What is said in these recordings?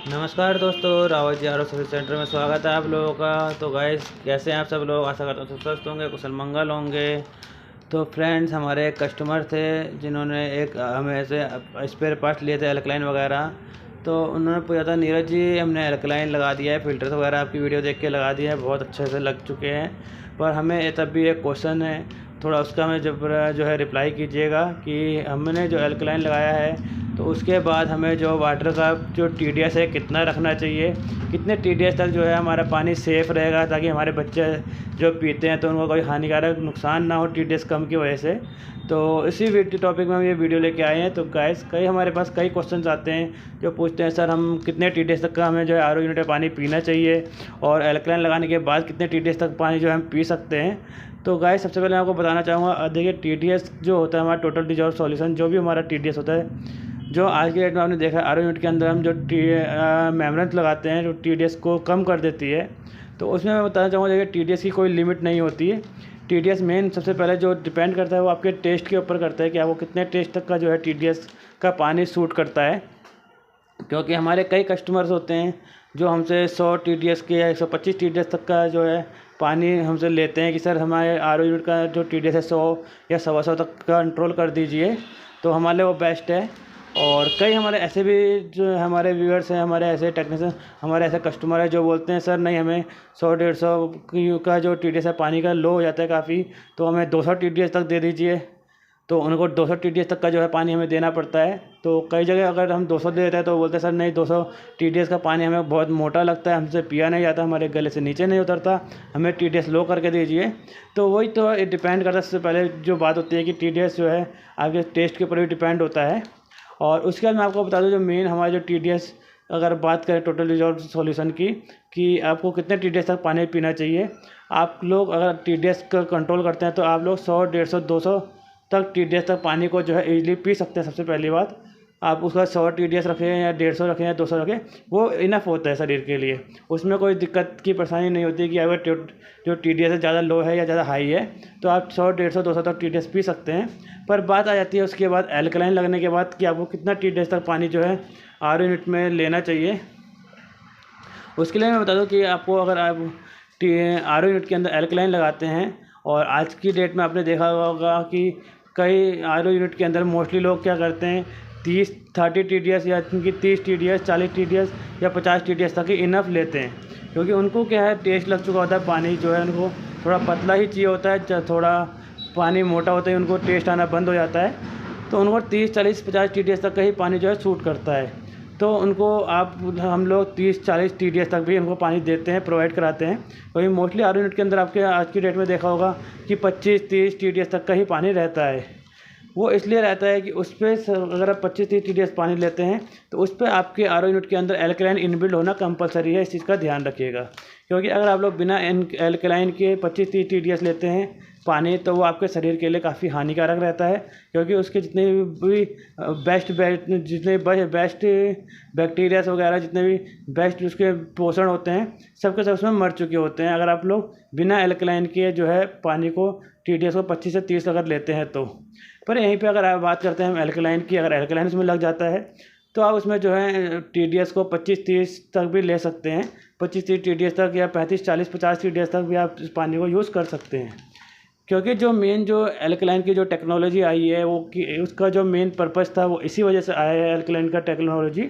नमस्कार दोस्तों, Rawat ji are service centre में स्वागत है आप लोगों का। तो गाइस, कैसे हैं आप सब लोग? आशा करता हूँ सब स्वस्थ होंगे, कुशल मंगल होंगे। तो फ्रेंड्स, हमारे एक कस्टमर थे जिन्होंने एक हमें से स्पेयर पार्ट्स लिए थे, एल्कलाइन वगैरह। तो उन्होंने पूछा था, नीरज जी हमने एल्कलाइन लगा दिया है, फ़िल्टर्स वगैरह आपकी वीडियो देख के लगा दिया है, बहुत अच्छे से लग चुके हैं, पर हमें तब भी एक क्वेश्चन है, थोड़ा उसका हमें जो है रिप्लाई कीजिएगा कि हमने जो एल्कलाइन लगाया है तो उसके बाद हमें जो वाटर का जो TDS है कितना रखना चाहिए, कितने TDS तक जो है हमारा पानी सेफ़ रहेगा, ताकि हमारे बच्चे जो पीते हैं तो उनको कोई हानिकारक नुकसान ना हो TDS कम की वजह से। तो इसी टॉपिक में हम ये वीडियो लेके आए हैं। तो गाइस, हमारे पास कई क्वेश्चंस आते हैं जो पूछते हैं, सर हम कितने TDS तक का हमें जो है RO यूनिट में पानी पीना चाहिए, और एल्कलाइन लगाने के बाद कितने TDS तक पानी जो है हम पी सकते हैं। तो गाइस, सबसे पहले मैं आपको बताना चाहूँगा, देखिए TDS जो होता है हमारा टोटल डिजॉल्व सॉल्यूशन, जो भी हमारा TDS होता है, जो आज के डेट में आपने देखा RO यूनिट के अंदर हम जो मेम्ब्रेन लगाते हैं जो TDS को कम कर देती है। तो उसमें मैं बताना चाहूँगा, देखिए TDS की कोई लिमिट नहीं होती है। TDS मेन सबसे पहले जो डिपेंड करता है वो आपके टेस्ट के ऊपर करता है कि आपको कितने टेस्ट तक का जो है TDS का पानी सूट करता है। क्योंकि हमारे कई कस्टमर्स होते हैं जो हमसे 100 TDS के या 125 TDS तक का जो है पानी हमसे लेते हैं कि सर हमारे RO यूनिट का जो TDS है 100 या 125 तक कंट्रोल कर दीजिए, तो हमारे लिए वो बेस्ट है। और कई हमारे ऐसे भी जो हमारे व्यूअर्स हैं, हमारे ऐसे टेक्नीशियन, हमारे ऐसे कस्टमर है जो बोलते हैं, सर नहीं, हमें 100-150 का जो TDS है पानी का लो हो जाता है काफ़ी, तो हमें 200 TDS तक दे दीजिए। तो उनको 200 TDS तक का जो है पानी हमें देना पड़ता है। तो कई जगह अगर हम 200 दे देते हैं तो बोलते हैं, सर नहीं, 200 TDS का पानी हमें बहुत मोटा लगता है, हमसे पिया नहीं जाता, हमारे गले से नीचे नहीं उतरता, हमें TDS लो करके दीजिए। तो वही तो डिपेंड करता है, सबसे पहले जो बात होती है कि TDS जो है आपके टेस्ट के ऊपर भी डिपेंड होता है। और उसके बाद मैं आपको बता दूं, जो मेन हमारा जो TDS, अगर बात करें टोटल डिजॉल्व सॉल्यूशन की, कि आपको कितने TDS तक पानी पीना चाहिए। आप लोग अगर TDS का कंट्रोल करते हैं तो आप लोग 100, 150, 200 तक TDS तक पानी को जो है ईजिली पी सकते हैं। सबसे पहली बात, आप उसका 100 TDS रखें या 150 रखें या 200 रखें, वो इनफ होता है शरीर के लिए। उसमें कोई दिक्कत की परेशानी नहीं होती कि अगर जो TDS है ज़्यादा लो है या ज़्यादा हाई है, तो आप 100, 150, 200 तक TDS पी सकते हैं। पर बात आ जाती है उसके बाद एल्कलाइन लगने के बाद कि आपको कितना TDS तक पानी जो है RO यूनिट में लेना चाहिए। उसके लिए मैं बता दूं कि आपको, अगर आप RO यूनिट के अंदर एल्कलाइन लगाते हैं, और आज की डेट में आपने देखा होगा कि कई RO यूनिट के अंदर मोस्टली लोग क्या करते हैं, 30 TDS या उनकी 30 TDS, 40 TDS या 50 TDS तक ही इनफ लेते हैं। क्योंकि उनको क्या है, टेस्ट लग चुका होता है, पानी जो है उनको थोड़ा पतला ही चाहिए होता है, थोड़ा पानी मोटा होता है उनको टेस्ट आना बंद हो जाता है। तो उनको 30, 40, 50 TDS तक का ही पानी जो है सूट करता है। तो उनको हम लोग 30, 40 TDS तक भी उनको पानी देते हैं, प्रोवाइड कराते हैं। क्योंकि मोस्टली RO यूनिट के अंदर आपके आज की डेट में देखा होगा कि 25-30 TDS तक का ही पानी रहता है। वो इसलिए रहता है कि उस पर अगर आप 25-30 TDS पानी लेते हैं तो उस पर आपके RO यूनिट के अंदर एल्कलाइन इनबिल्ट होना कंपलसरी है। इस चीज़ का ध्यान रखिएगा, क्योंकि अगर आप लोग बिना एल्कलाइन के 25-30 TDS लेते हैं पानी, तो वो आपके शरीर के लिए काफ़ी हानिकारक रहता है। क्योंकि उसके जितने भी बेस्ट बैक्टीरियाज वगैरह, जितने भी बेस्ट उसके पोषण होते हैं, सबके सब उसमें मर चुके होते हैं, अगर आप लोग बिना एल्कलाइन के जो है पानी को TDS को 25 से 30 अगर लेते हैं तो। पर यहीं पे अगर आप बात करते हैं हम एल्कलाइन की, अगर एल्कलाइन उसमें लग जाता है तो आप उसमें जो है TDS को 25-30 तक भी ले सकते हैं, 25-30 TDS तक, या 35, 40, 50 TDS तक भी आप इस पानी को यूज़ कर सकते हैं। क्योंकि जो मेन जो एल्कलाइन की जो टेक्नोलॉजी आई है, वो कि उसका जो मेन पर्पस था वो इसी वजह से आया है एल्कलाइन का टेक्नोलॉजी,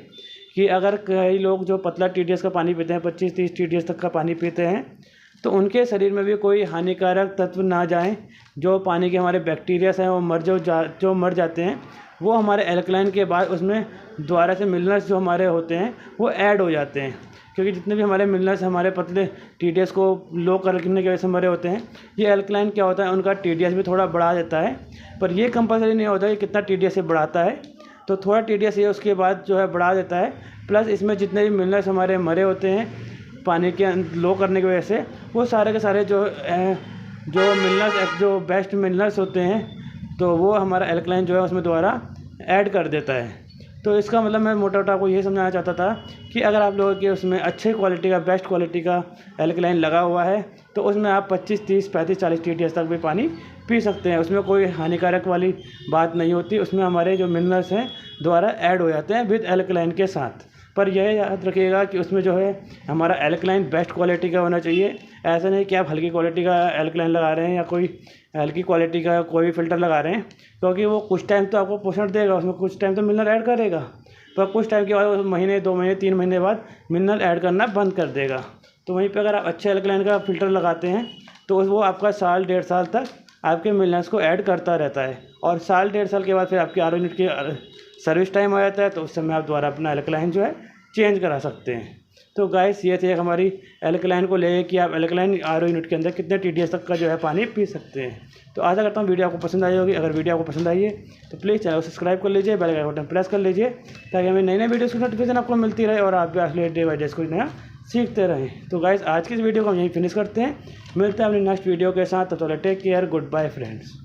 कि अगर कई लोग जो पतला TDS का पानी पीते हैं, 25-30 TDS तक का पानी पीते हैं, तो उनके शरीर में भी कोई हानिकारक तत्व ना जाएं, जो पानी के हमारे बैक्टीरियाज हैं वो मर जाते हैं, वो हमारे एल्कलाइन के बाद उसमें दोबारा से मिनरल्स जो हमारे होते हैं वो ऐड हो जाते हैं। क्योंकि जितने भी हमारे मिनरल्स हमारे पतले TDS को लो करने की वजह से मरे होते हैं, ये एल्कलाइन क्या होता है, उनका TDS भी थोड़ा बढ़ा देता है। पर ये कंपलसरी नहीं होता कि कितना TDS से बढ़ाता है, तो थोड़ा TDS ये उसके बाद जो है बढ़ा देता है। प्लस इसमें जितने भी मिनरल्स हमारे मरे होते हैं पानी के लो करने की वजह से, वो सारे के सारे जो मिनरल्स, जो बेस्ट मिनरल्स होते हैं, तो वो हमारा एल्कलाइन जो है उसमें दोबारा ऐड कर देता है। तो इसका मतलब मैं मोटा आपको ये समझाना चाहता था कि अगर आप लोगों के उसमें अच्छे क्वालिटी का, बेस्ट क्वालिटी का एल्कलाइन लगा हुआ है, तो उसमें आप 25, 30, 35, 40 TDS तक भी पानी पी सकते हैं। उसमें कोई हानिकारक वाली बात नहीं होती, उसमें हमारे जो मिनरल्स हैं दोबारा ऐड हो जाते हैं विद एल्कलाइन के साथ। पर यह याद रखिएगा कि उसमें जो है हमारा एल्कलाइन बेस्ट क्वालिटी का होना चाहिए। ऐसा नहीं कि आप हल्की क्वालिटी का एल्कलाइन लगा रहे हैं या कोई हल्की क्वालिटी का कोई फ़िल्टर लगा रहे हैं, क्योंकि वो कुछ टाइम तो आपको पोषण देगा, उसमें कुछ टाइम तो मिनरल ऐड करेगा, पर कुछ टाइम के बाद महीने 2 महीने 3 महीने बाद मिनरल ऐड करना बंद कर देगा। तो वहीं पे अगर आप अच्छे एल्कलाइन का फ़िल्टर लगाते हैं तो वो आपका साल 1.5 साल तक आपके मिनरल्स को ऐड करता रहता है, और साल 1.5 साल के बाद फिर आपकी RO यूनिट की सर्विस टाइम आ जाता है, तो उस समय आप दोबारा अपना एल्कलाइन जो है चेंज करा सकते हैं। तो गाइस ये थी हमारी एल्कलाइन को लेके कि आप एल्कलाइन RO यूनिट के अंदर कितने TDS तक का जो है पानी पी सकते हैं। तो आशा करता हूँ वीडियो आपको पसंद आई होगी। अगर वीडियो आपको पसंद आई है तो प्लीज़ चैनल को सब्सक्राइब कर लीजिए, बेल आइकन बटन प्रेस कर लीजिए, ताकि हमें नई नई वीडियोज़ की नोटिफिकेशन आपको मिलती रहे और आप भी असली डे बाई डे कुछ नया सीखते रहें। तो गाइस आज की इस वीडियो को हम यहीं फिनिश करते हैं, मिलते हैं अपनी नेक्स्ट वीडियो के साथ। तो चलो take care, good bye friends.